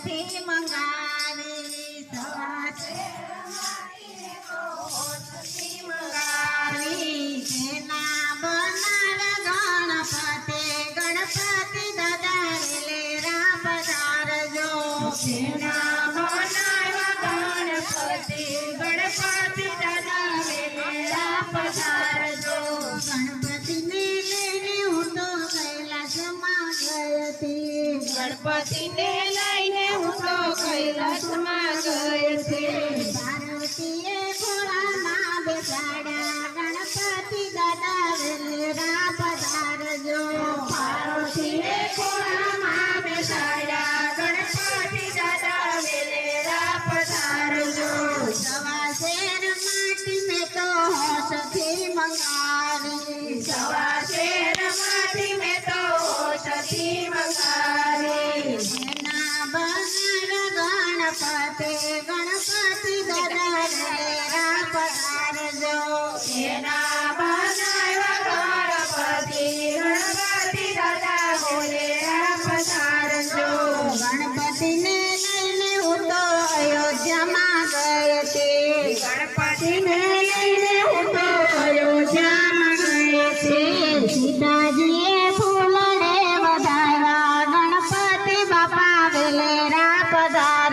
હોશથી મંગાવી સવા શેરમાંથી હોશથી મંગાવી જેના બનાર ગણપતિ દાદા વેલેરા પધારજો જેના બનાર ગણપતિ દાદા વેલેરા પધારજો ગણપતિને લઈને હું તો કૈલાસમાં ગઈ હતી ગણપતિને લઈને હું તો કૈલાસમાં ગઈ હતી પાર્વતીએ ભોળામાં બેસાડ્યા ગણપતિ દાદા વેલેરા પધારજો પાર્વતીએ ભોળામાં બેસાડ્યા ગણપતિ દાદા વેલેરા પધારજો સવા શેર માટી મેં તો હોશથી મંગાવી સવા શેર માટી મેં તો હોશથી મંગાવી જેના બનાર ગણપતિ દાદા વેલેરા પધારજો જેના બનાર ગણપતિ દાદા વેલેરા પધારજો ગણપતિને લઈને હું તો અયોધ્યામાં ગઈ હતી ગણપતિને લઈને હું તો અયોધ્યામાં ગઈ હતી સીતાજીએ ફૂલને વધાર્યા ગણપતિ બાપા વેલેરા પધારજો